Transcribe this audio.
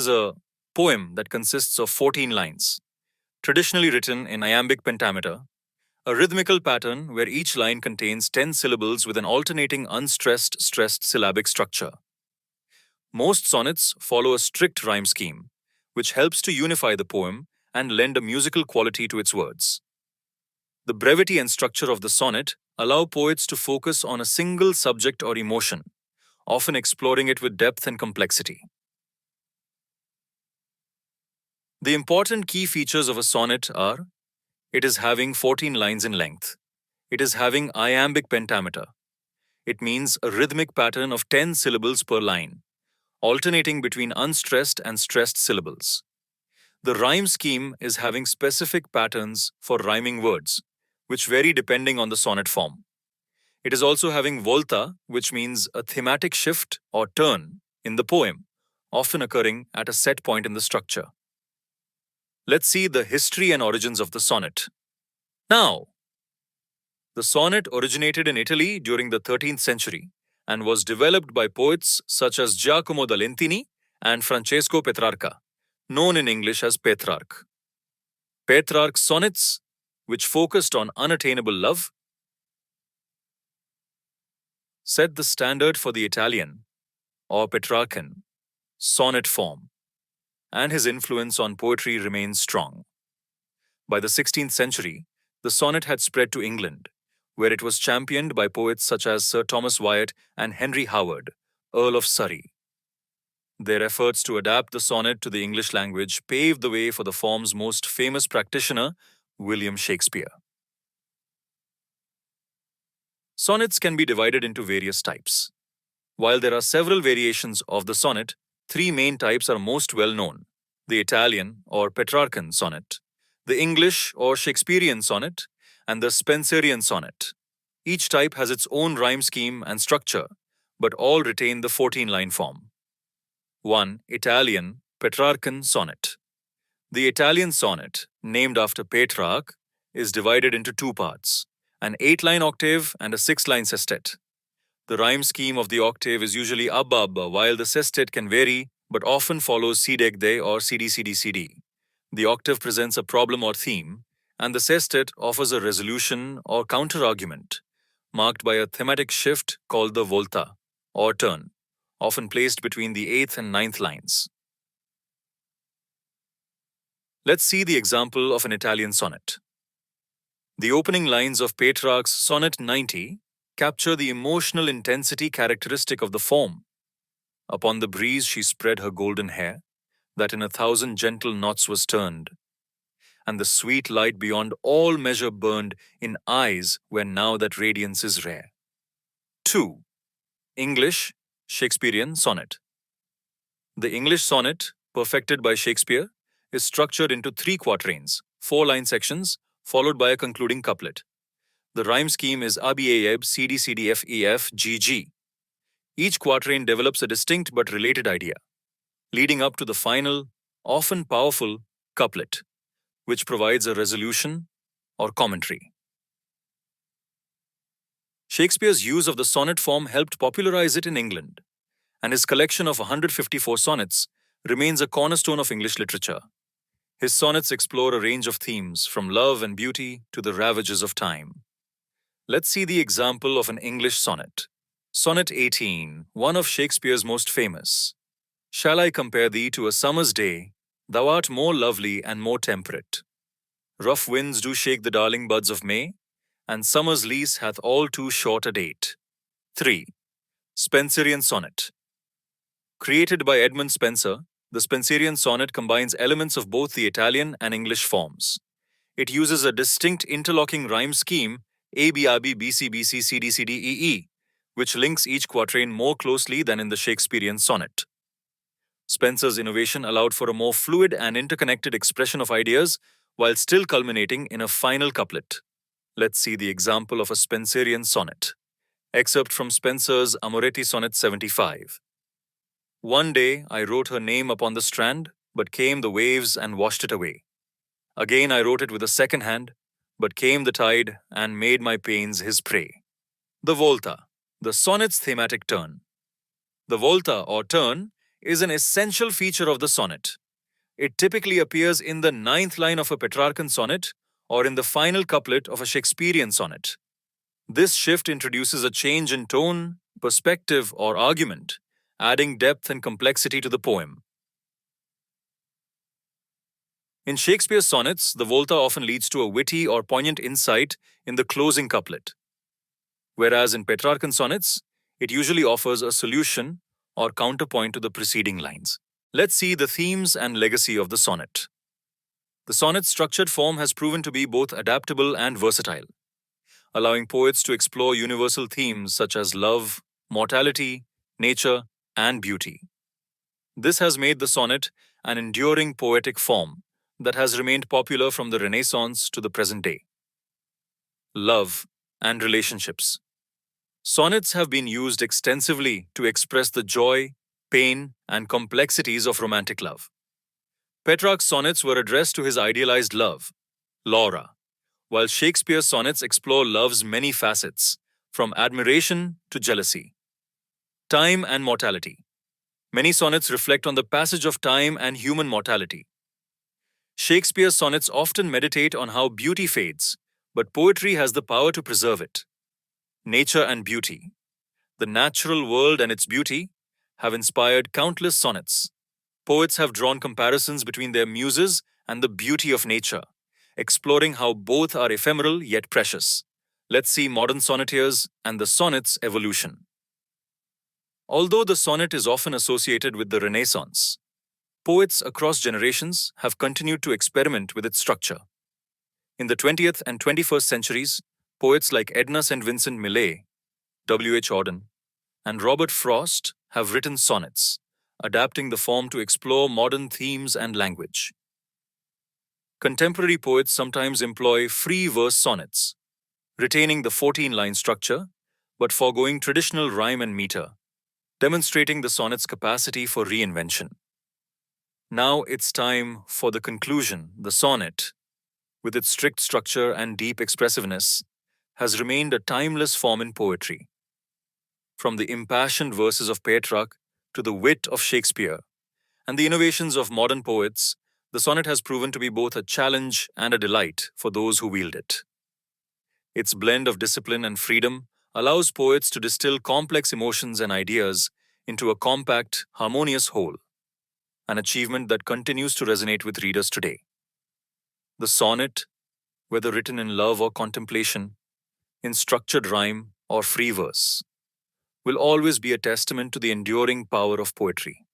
is a poem that consists of 14 lines, traditionally written in iambic pentameter, a rhythmical pattern where each line contains 10 syllables with an alternating unstressed, stressed syllabic structure. Most sonnets follow a strict rhyme scheme, which helps to unify the poem and lend a musical quality to its words. The brevity and structure of the sonnet allow poets to focus on a single subject or emotion, often exploring it with depth and complexity. The important key features of a sonnet are: it is having 14 lines in length. It is having iambic pentameter. It means a rhythmic pattern of 10 syllables per line, alternating between unstressed and stressed syllables. The rhyme scheme is having specific patterns for rhyming words, which vary depending on the sonnet form. It is also having volta, which means a thematic shift or turn in the poem, often occurring at a set point in the structure. Let's see the history and origins of the sonnet. Now, the sonnet originated in Italy during the 13th century and was developed by poets such as Giacomo da Lentini and Francesco Petrarca, known in English as Petrarch. Petrarch's sonnets, which focused on unattainable love, set the standard for the Italian, or Petrarchan, sonnet form, and his influence on poetry remains strong. By the 16th century, the sonnet had spread to England, where it was championed by poets such as Sir Thomas Wyatt and Henry Howard, Earl of Surrey. Their efforts to adapt the sonnet to the English language paved the way for the form's most famous practitioner, William Shakespeare. Sonnets can be divided into various types. While there are several variations of the sonnet, three main types are most well known: the Italian or Petrarchan sonnet, the English or Shakespearean sonnet, and the Spenserian sonnet. Each type has its own rhyme scheme and structure, but all retain the 14-line form. 1. Italian Petrarchan sonnet. The Italian sonnet, named after Petrarch, is divided into two parts: an 8-line octave and a 6-line sestet. The rhyme scheme of the octave is usually abba abba, while the sestet can vary but often follows sidek de or cd cd cd. The octave presents a problem or theme, and the sestet offers a resolution or counter-argument, marked by a thematic shift called the volta, or turn, often placed between the 8th and 9th lines. Let's see the example of an Italian sonnet. The opening lines of Petrarch's Sonnet 90 capture the emotional intensity characteristic of the form. Upon the breeze she spread her golden hair, that in 1,000 gentle knots was turned, and the sweet light beyond all measure burned in eyes where now that radiance is rare. 2. English Shakespearean sonnet. The English sonnet, perfected by Shakespeare, is structured into 3 quatrains, 4-line sections, followed by a concluding couplet. The rhyme scheme is ABAEB CDCDFEF GG. Each quatrain develops a distinct but related idea, leading up to the final, often powerful, couplet, which provides a resolution or commentary. Shakespeare's use of the sonnet form helped popularize it in England, and his collection of 154 sonnets remains a cornerstone of English literature. His sonnets explore a range of themes, from love and beauty to the ravages of time. Let's see the example of an English sonnet. Sonnet 18, one of Shakespeare's most famous. Shall I compare thee to a summer's day? Thou art more lovely and more temperate. Rough winds do shake the darling buds of May, and summer's lease hath all too short a date. 3. Spenserian sonnet. Created by Edmund Spenser, the Spenserian sonnet combines elements of both the Italian and English forms. It uses a distinct interlocking rhyme scheme, ABRB BCBC CDCDEE, which links each quatrain more closely than in the Shakespearean sonnet. Spenser's innovation allowed for a more fluid and interconnected expression of ideas while still culminating in a final couplet. Let's see the example of a Spenserian sonnet. Excerpt from Spenser's Amoretti Sonnet 75. One day I wrote her name upon the strand, but came the waves and washed it away. Again I wrote it with a second hand, but came the tide and made my pains his prey. The Volta, the sonnet's thematic turn. The volta or turn is an essential feature of the sonnet. It typically appears in the ninth line of a Petrarchan sonnet or in the final couplet of a Shakespearean sonnet. This shift introduces a change in tone, perspective, or argument, adding depth and complexity to the poem. In Shakespeare's sonnets, the Volta often leads to a witty or poignant insight in the closing couplet, whereas in Petrarchan sonnets, it usually offers a solution or counterpoint to the preceding lines. Let's see the themes and legacy of the sonnet. The sonnet's structured form has proven to be both adaptable and versatile, allowing poets to explore universal themes such as love, mortality, nature, and beauty. This has made the sonnet an enduring poetic form that has remained popular from the Renaissance to the present day. Love and relationships. Sonnets have been used extensively to express the joy, pain, and complexities of romantic love. Petrarch's sonnets were addressed to his idealized love, Laura, while Shakespeare's sonnets explore love's many facets, from admiration to jealousy. Time and mortality. Many sonnets reflect on the passage of time and human mortality. Shakespeare's sonnets often meditate on how beauty fades, but poetry has the power to preserve it. Nature and beauty. The natural world and its beauty have inspired countless sonnets. Poets have drawn comparisons between their muses and the beauty of nature, exploring how both are ephemeral yet precious. Let's see modern sonneteers and the sonnet's evolution. Although the sonnet is often associated with the Renaissance, poets across generations have continued to experiment with its structure. In the 20th and 21st centuries, poets like Edna St. Vincent Millay, W.H. Auden, and Robert Frost have written sonnets, adapting the form to explore modern themes and language. Contemporary poets sometimes employ free verse sonnets, retaining the 14-line structure, but foregoing traditional rhyme and meter, demonstrating the sonnet's capacity for reinvention. Now it's time for the conclusion. The sonnet, with its strict structure and deep expressiveness, has remained a timeless form in poetry. From the impassioned verses of Petrarch to the wit of Shakespeare and the innovations of modern poets, the sonnet has proven to be both a challenge and a delight for those who wield it. Its blend of discipline and freedom allows poets to distill complex emotions and ideas into a compact, harmonious whole, an achievement that continues to resonate with readers today. The sonnet, whether written in love or contemplation, in structured rhyme or free verse, will always be a testament to the enduring power of poetry.